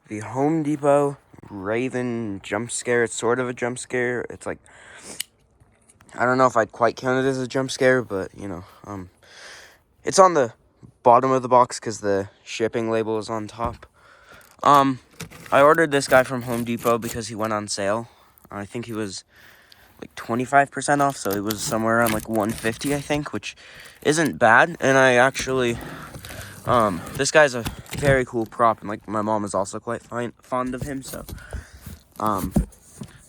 the Home Depot Raven jump scare. It's sort of a jump scare. It's like, I don't know if I'd quite count it as a jump scare, but, you know, it's on the bottom of the box because the shipping label is on top. I ordered this guy from Home Depot because he went on sale. I think he was like 25% off, so it was somewhere around like $150, I think, which isn't bad. And I actually, this guy's a very cool prop, and like my mom is also quite fond of him. So,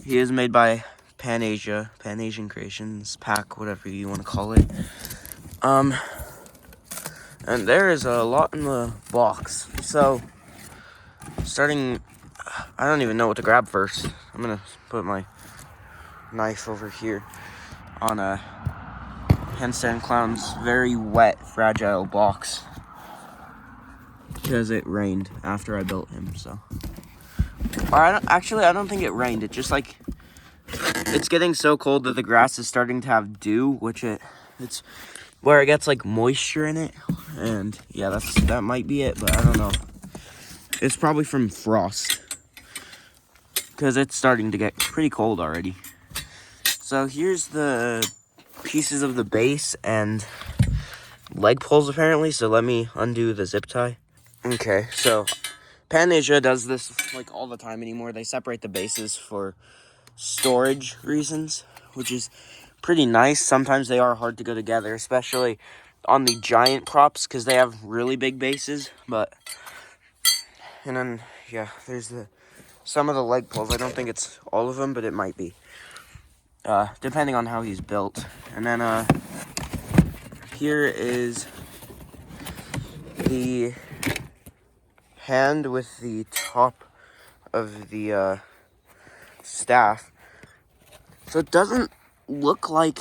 he is made by Pan Asian Creations, Pack, whatever you want to call it. And there is a lot in the box. So, starting, I don't even know what to grab first. I'm gonna put my knife over here on a Handstand Clown's very wet, fragile box because it rained after I built him. So, or I don't think it rained. It just like, it's getting so cold that the grass is starting to have dew, which it's where it gets like moisture in it, and yeah, that might be it, but I don't know. It's probably from frost because it's starting to get pretty cold already. So here's the pieces of the base and leg poles apparently. So let me undo the zip tie. Okay, so Pan Asia does this like all the time anymore. They separate the bases for storage reasons, which is pretty nice. Sometimes they are hard to go together, especially on the giant props because they have really big bases. And then yeah, there's some of the leg poles. I don't think it's all of them, but it might be. Depending on how he's built. And then, here is the hand with the top of the, staff. So it doesn't look like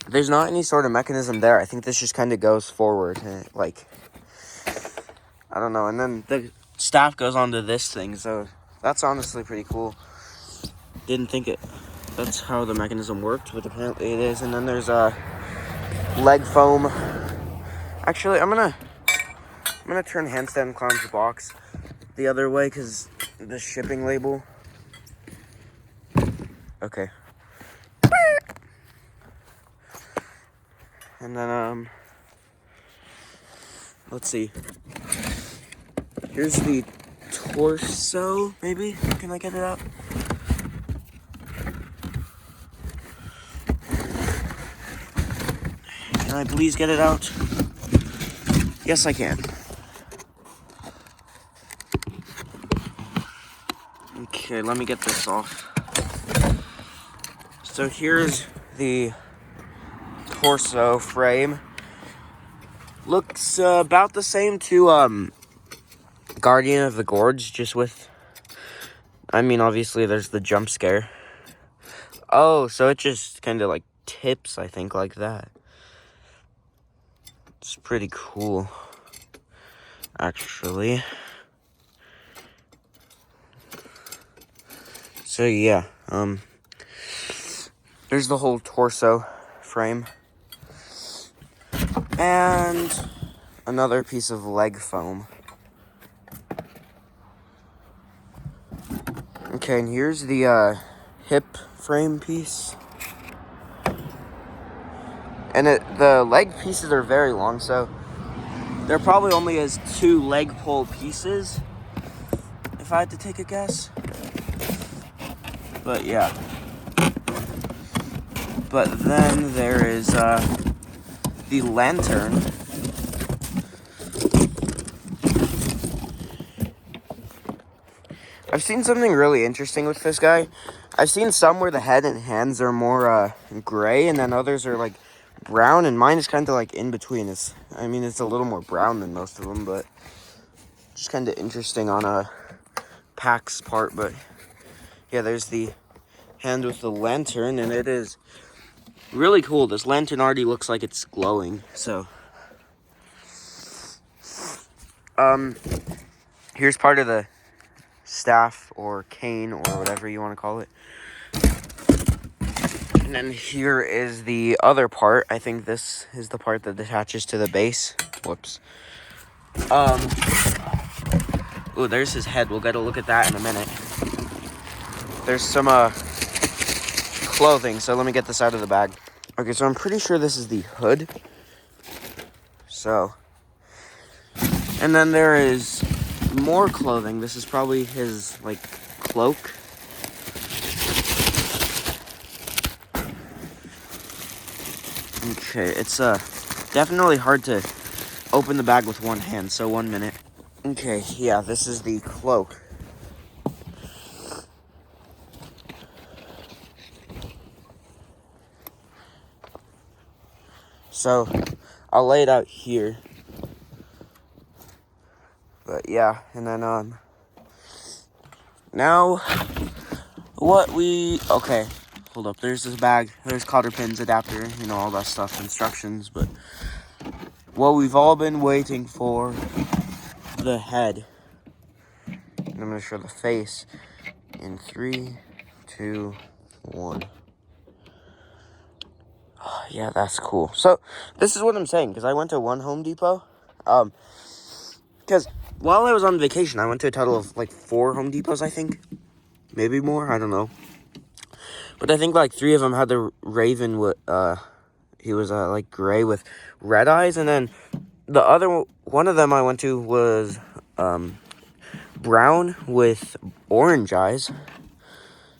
there's not any sort of mechanism there. I think this just kind of goes forward, like, I don't know. And then the staff goes onto this thing, so that's honestly pretty cool. Didn't think that's how the mechanism worked, but apparently it is. And then there's a leg foam. Actually, I'm gonna turn Handstand Clown's box the other way because the shipping label. Okay. And then let's see. Here's the torso. Maybe can I get it out? Can I please get it out? Yes, I can. Okay, let me get this off. So here's the torso frame. Looks about the same to Guardian of the Gorge, just with, I mean, obviously there's the jump scare. Oh, so it just kind of like tips, I think, like that. It's pretty cool, actually. So yeah, there's the whole torso frame. And another piece of leg foam. Okay, and here's the hip frame piece. And the leg pieces are very long, so there probably only is 2 leg pole pieces, if I had to take a guess. But yeah. But then there is the lantern. I've seen something really interesting with this guy. I've seen some where the head and hands are more gray, and then others are like brown, and mine is kind of like in between. It's a little more brown than most of them, but just kind of interesting on a Pack's part. But yeah, there's the hand with the lantern, and it is really cool. This lantern already looks like it's glowing. So here's part of the staff or cane or whatever you want to call it. And then here is the other part. I think this is the part that attaches to the base. Whoops. Oh, there's his head. We'll get a look at that in a minute. There's some clothing, so let me get this out of the bag. Okay, so I'm pretty sure this is the hood. So, and then there is more clothing. This is probably his, like, cloak. Okay, it's definitely hard to open the bag with one hand, so 1 minute. Okay, yeah, this is the cloak. So, I'll lay it out here. But yeah, and then, now, okay, hold up, there's this bag, there's cotter pins, adapter, you know, all that stuff, instructions, but what we've all been waiting for, the head. And I'm gonna show the face in 3, 2, 1. Oh, yeah, that's cool. So, this is what I'm saying, because I went to one Home Depot, because while I was on vacation, I went to a total of, like, 4 Home Depots, I think. Maybe more, I don't know. But I think, like, 3 of them had the raven with, he was, like, gray with red eyes. And then the other one of them I went to was, brown with orange eyes.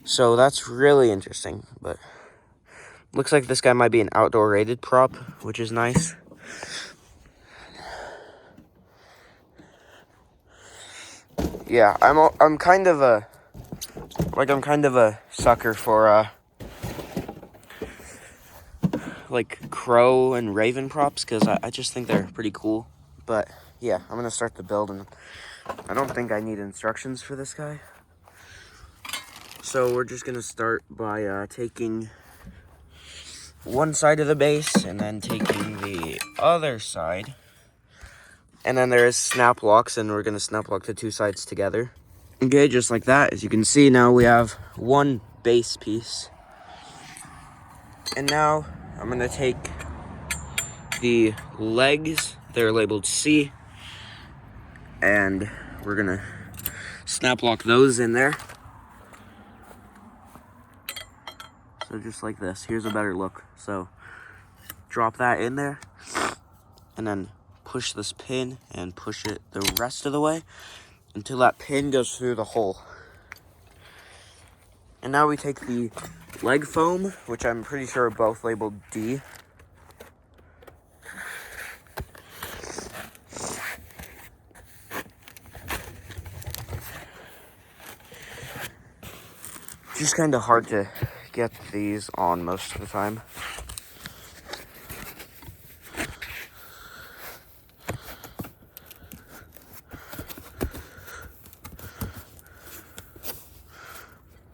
So that's really interesting. But looks like this guy might be an outdoor rated prop, which is nice. Yeah, I'm kind of a sucker for, like, crow and raven props, because I just think they're pretty cool. But, yeah, I'm going to start the build, and I don't think I need instructions for this guy. So we're just going to start by taking one side of the base, and then taking the other side. And then there is snap locks, and we're going to snap lock the 2 sides together. Okay, just like that. As you can see, now we have one base piece. And now I'm going to take the legs, they're labeled C, and we're going to snap lock those in there. So just like this. Here's a better look. So drop that in there, and then push this pin and push it the rest of the way until that pin goes through the hole. And now we take the leg foam, which I'm pretty sure are both labeled D. Just kind of hard to get these on most of the time.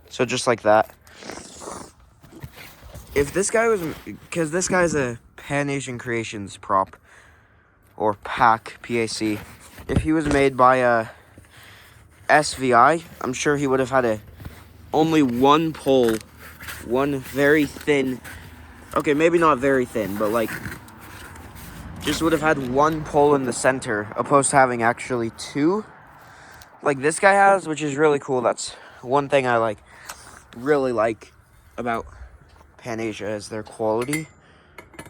So just like that. If this guy was, because this guy's a Pan Asian Creations prop, or PAC, P-A-C. If he was made by a SVI, I'm sure he would have had only one pole, one very thin, okay, maybe not very thin, but like, just would have had one pole in the center, opposed to having actually 2, like this guy has, which is really cool. That's one thing I really like about Pan Asia is their quality.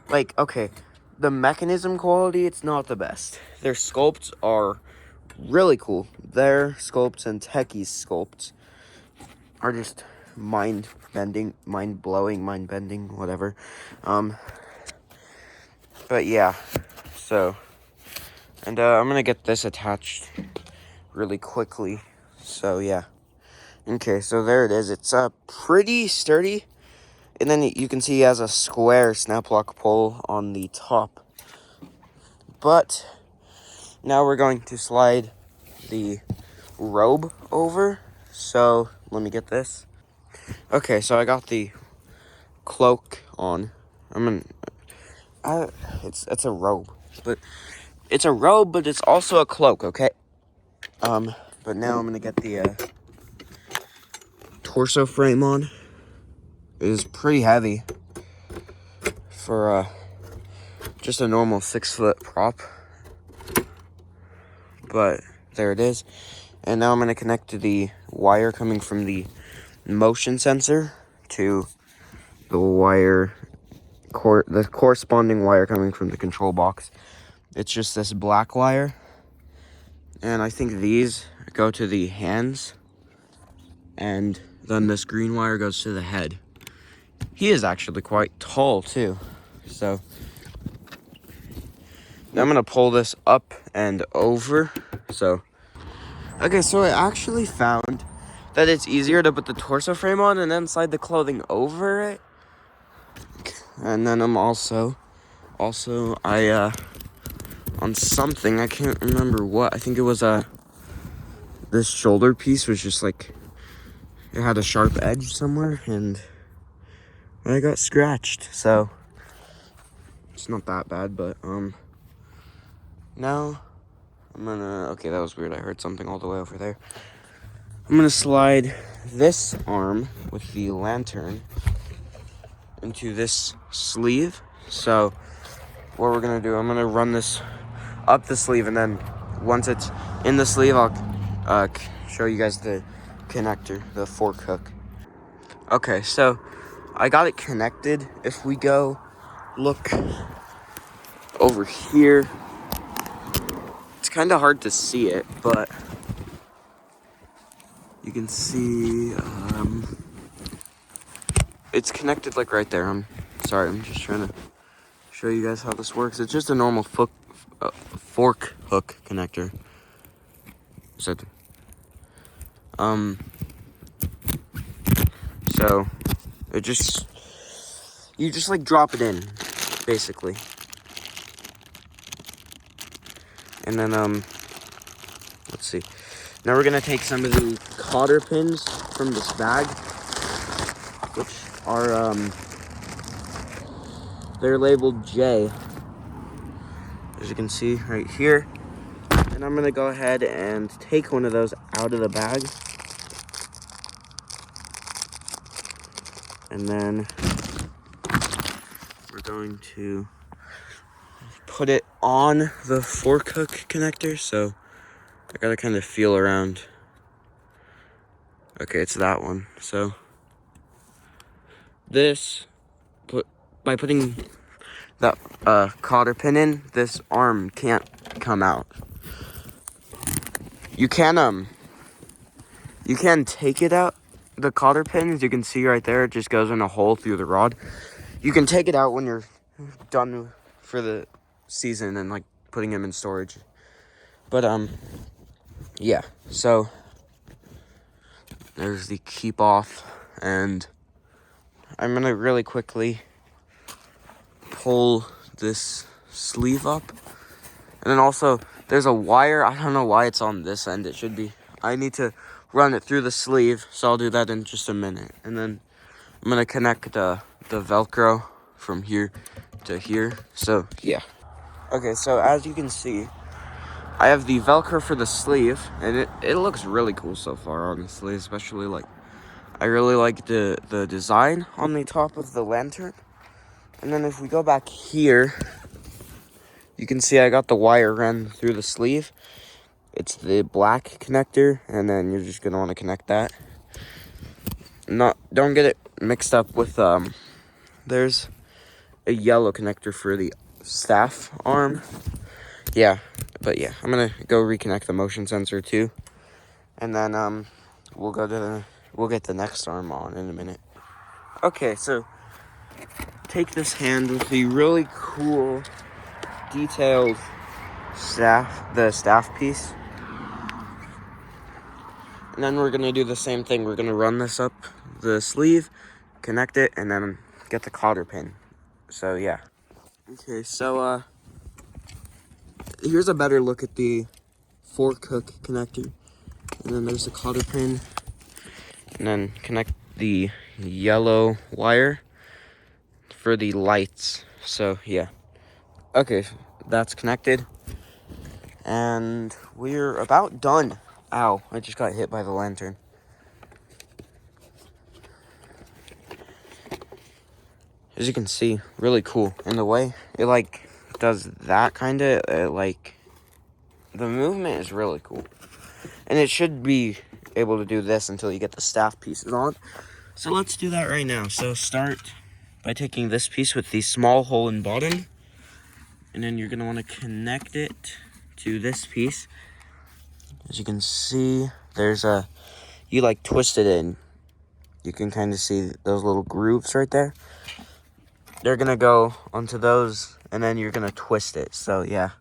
Like, okay, the mechanism quality, it's not the best. Their sculpts are really cool. Their sculpts and Techie's sculpts are just mind-bending, mind-bending, whatever. But yeah, so, and I'm gonna get this attached really quickly. So yeah. Okay, so there it is. It's pretty sturdy. And then you can see he has a square snap lock pole on the top. But now we're going to slide the robe over. So let me get this. Okay, so I got the cloak on. It's a robe, but it's a robe, but it's also a cloak. Okay. But now I'm gonna get the torso frame on. It is pretty heavy for just a normal 6-foot prop, but there it is. And now I'm going to connect the wire coming from the motion sensor to the the corresponding wire coming from the control box. It's just this black wire. And I think these go to the hands. And then this green wire goes to the head. He is actually quite tall too. So now I'm gonna pull this up and over. Okay, so I actually found that it's easier to put the torso frame on and then slide the clothing over it. And then I'm also on something, I can't remember what. I think it was this shoulder piece was just like, it had a sharp edge somewhere and I got scratched. So it's not that bad, but now I'm gonna, okay, that was weird. I heard something all the way over there. I'm gonna slide this arm with the lantern into this sleeve. So what we're gonna do, I'm gonna run this up the sleeve, and then once it's in the sleeve, I'll show you guys the connector, the fork hook. Okay, so I got it connected. If we go look over here, it's kind of hard to see it, but you can see it's connected like right there. I'm sorry, I'm just trying to show you guys how this works. It's just a normal fork hook connector. So you just like drop it in, basically. And then let's see. Now we're gonna take some of the cotter pins from this bag, which are they're labeled J, as you can see right here. And I'm gonna go ahead and take one of those out of the bag. And then we're going to put it on the fork hook connector. So I gotta kind of feel around. Okay, it's that one. So by putting that cotter pin in, this arm can't come out. You can take it out. The cotter pin, as you can see right there, it just goes in a hole through the rod. You can take it out when you're done for the season and like putting them in storage. But yeah, so there's the keep off, and I'm gonna really quickly pull this sleeve up. And then also there's a wire. I don't know why it's on this end. It should be. I need to run it through the sleeve, so I'll do that in just a minute. And then I'm gonna connect the Velcro from here to here. So yeah. Okay, so as you can see, I have the Velcro for the sleeve, and it looks really cool so far, honestly. Especially like, I really like the design on the top of the lantern. And then if we go back here, you can see I got the wire run through the sleeve. It's the black connector, and then you're just gonna want to connect that. Don't get it mixed up with there's a yellow connector for the staff arm. Yeah, but yeah, I'm gonna go reconnect the motion sensor too, and then we'll get the next arm on in a minute. Okay, so take this hand with the really cool detailed the staff piece. And then we're gonna do the same thing. We're gonna run this up the sleeve, connect it, and then get the cotter pin. So yeah. Okay, so here's a better look at the fork hook connector. And then there's the cotter pin. And then connect the yellow wire for the lights. So yeah. Okay, that's connected. And we're about done. Ow, I just got hit by the lantern. As you can see, really cool. And the way it like does that kind of, like, the movement is really cool. And it should be able to do this until you get the staff pieces on. So let's do that right now. So start by taking this piece with the small hole in bottom. And then you're going to want to connect it to this piece. As you can see, there's you like twist it in. You can kind of see those little grooves right there. They're going to go onto those, and then you're going to twist it. So, yeah.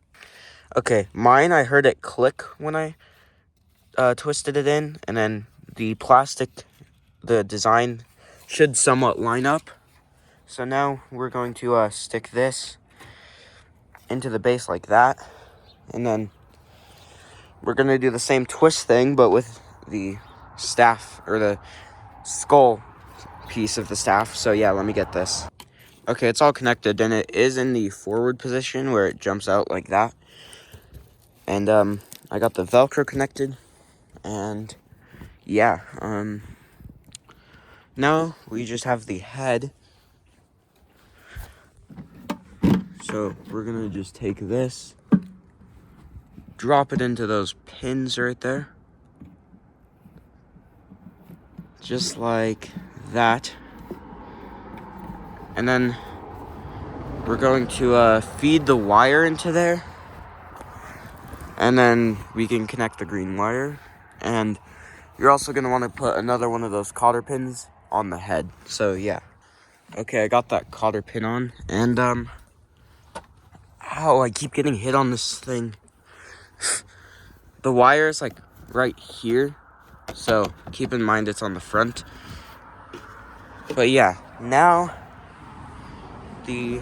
Okay, mine, I heard it click when I twisted it in, and then the plastic, the design should somewhat line up. So now we're going to stick this into the base like that, and then we're going to do the same twist thing, but with the staff, or the skull piece of the staff. So yeah, let me get this. Okay, it's all connected, and it is in the forward position where it jumps out like that. And I got the Velcro connected, and yeah, now we just have the head. So we're gonna just take this, drop it into those pins right there, just like that. And then we're going to feed the wire into there, and then we can connect the green wire. And you're also gonna want to put another one of those cotter pins on the head. So yeah. Okay, I got that cotter pin on, and ow, I keep getting hit on this thing. The wire is like right here, so keep in mind it's on the front. But yeah, now the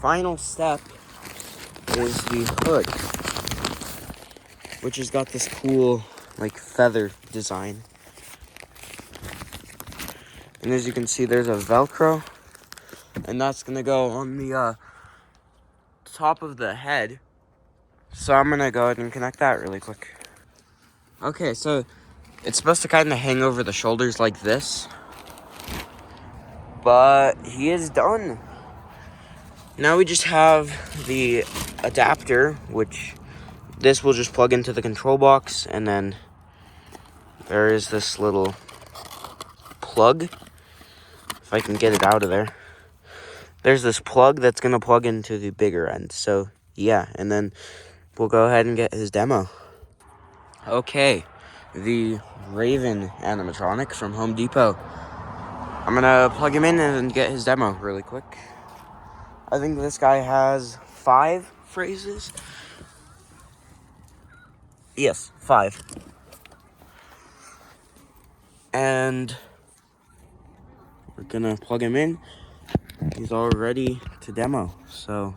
final step is the hood, which has got this cool like feather design. And as you can see, there's a Velcro, and that's gonna go on the top of the head. So I'm gonna go ahead and connect that really quick. Okay, so it's supposed to kind of hang over the shoulders like this, but he is done. Now we just have the adapter, which this will just plug into the control box, and then there is this little plug, if I can get it out of there. There's this plug that's gonna plug into the bigger end. So yeah, and then we'll go ahead and get his demo. Okay, the Raven animatronic from Home Depot. I'm gonna plug him in and get his demo really quick. I think this guy has 5 phrases. Yes, 5. And we're gonna plug him in. He's all ready to demo, so.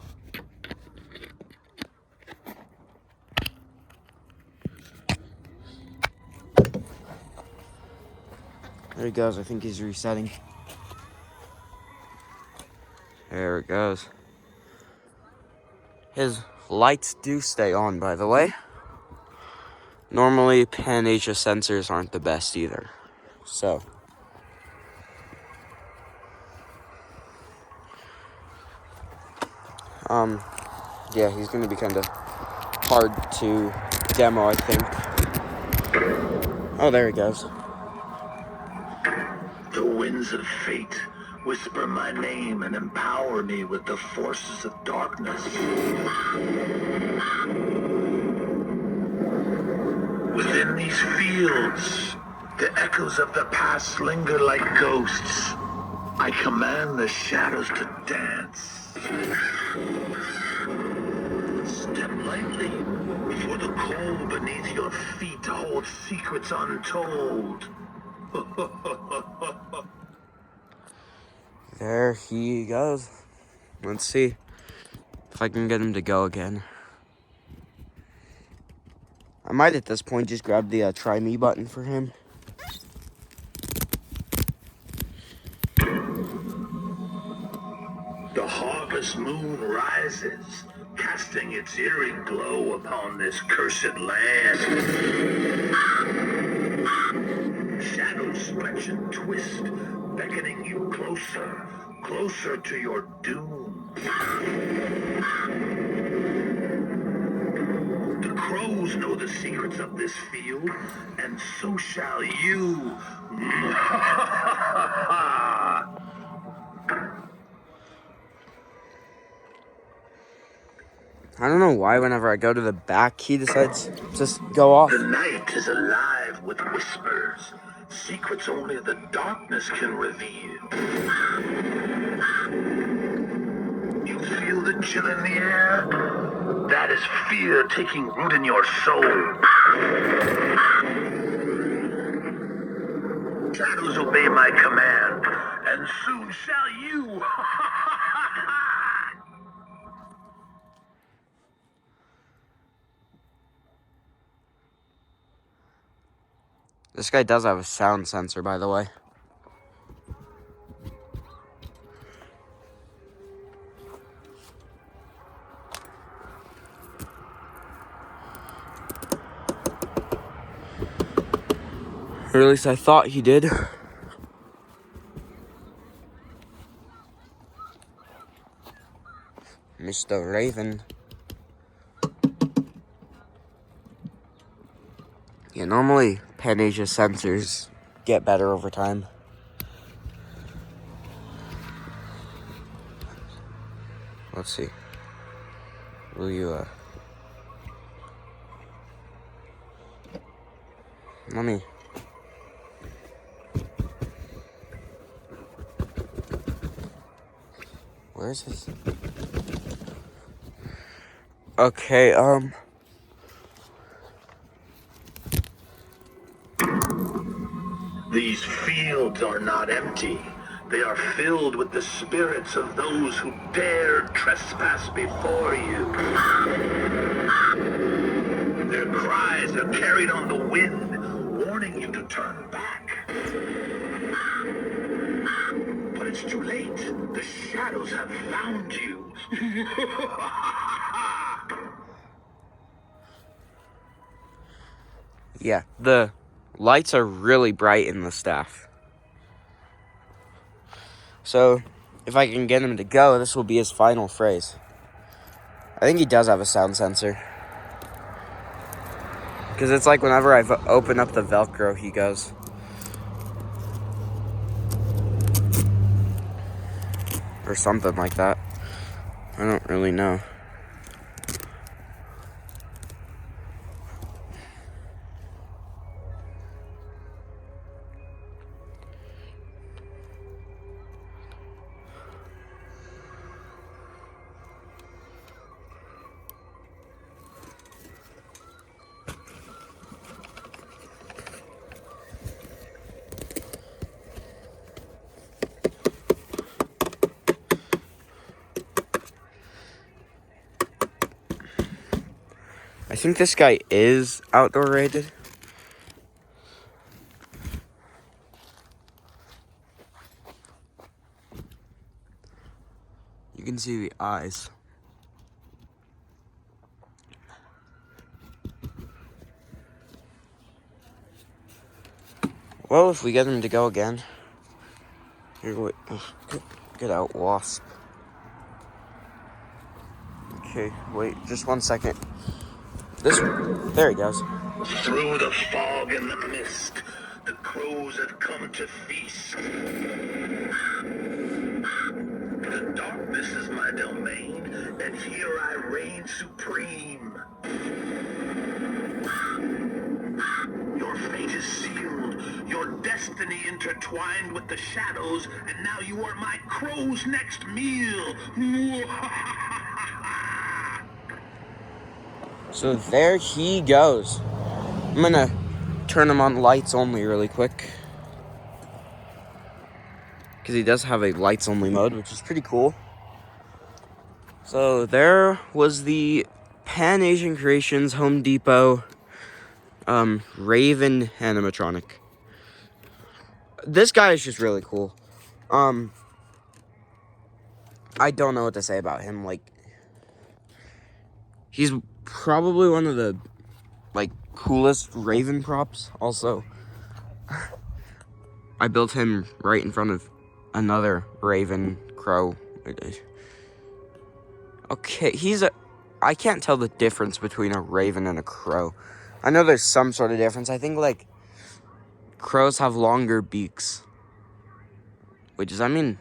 There he goes. I think he's resetting. There it goes. His lights do stay on, by the way. Normally, Pan-Asia sensors aren't the best either. So. Yeah, he's gonna be kind of hard to demo, I think. Oh, there he goes. The winds of fate whisper my name and empower me with the forces of darkness. Within these fields, the echoes of the past linger like ghosts. I command the shadows to dance. Step lightly, for the cold beneath your feet holds secrets untold. There he goes. Let's see if I can get him to go again. I might at this point just grab the try me button for him. The harvest moon rises, casting its eerie glow upon this cursed land. Shadows stretch and twist, beckoning you closer, closer to your doom. The crows know the secrets of this field, and so shall you. I don't know why whenever I go to the back, he decides to just go off. The night is alive with whispers, secrets only the darkness can reveal. You feel the chill in the air? That is fear taking root in your soul. Shadows obey my command, and soon shall you. This guy does have a sound sensor, by the way. Or at least I thought he did. Mr. Raven. Yeah, normally Panasia sensors get better over time. Let's see. Will you, let me... Where is this? Okay, These fields are not empty. They are filled with the spirits of those who dare trespass before you. Their cries are carried on the wind, warning you to turn back. But it's too late. The shadows have found you. yeah, the lights are really bright in the staff. So, if I can get him to go, this will be his final phrase. I think he does have a sound sensor. Because it's like whenever I open up the Velcro, he goes. Or something like that. I don't really know. I think this guy is outdoor rated. You can see the eyes. Well, if we get him to go again. Here, wait. Get out, wasp. Okay, wait, just 1 second. There he goes. Through the fog and the mist, the crows have come to feast. The darkness is my domain, and here I reign supreme. Your fate is sealed, your destiny intertwined with the shadows, and now you are my crow's next meal. So there he goes. I'm gonna turn him on lights only really quick. Because he does have a lights only mode, which is pretty cool. So there was the Pan Asian Creations Home Depot Raven animatronic. This guy is just really cool. I don't know what to say about him. Like, he's probably one of the coolest Raven props. Also, I built him right in front of another Raven crow. Okay, he's I can't tell the difference between a raven and a crow. I know there's some sort of difference. I think, like, crows have longer beaks. Wait, does that mean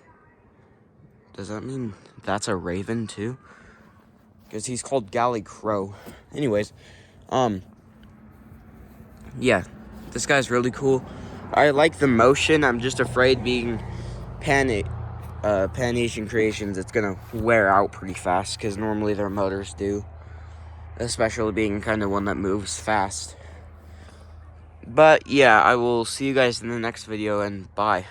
that's a raven too? Because he's called Galley Crow. Anyways, yeah, this guy's really cool. I like the motion. I'm just afraid being Pan Asian Creations, it's gonna wear out pretty fast because normally their motors do, especially being kind of one that moves fast. But yeah, I will see you guys in the next video, and bye.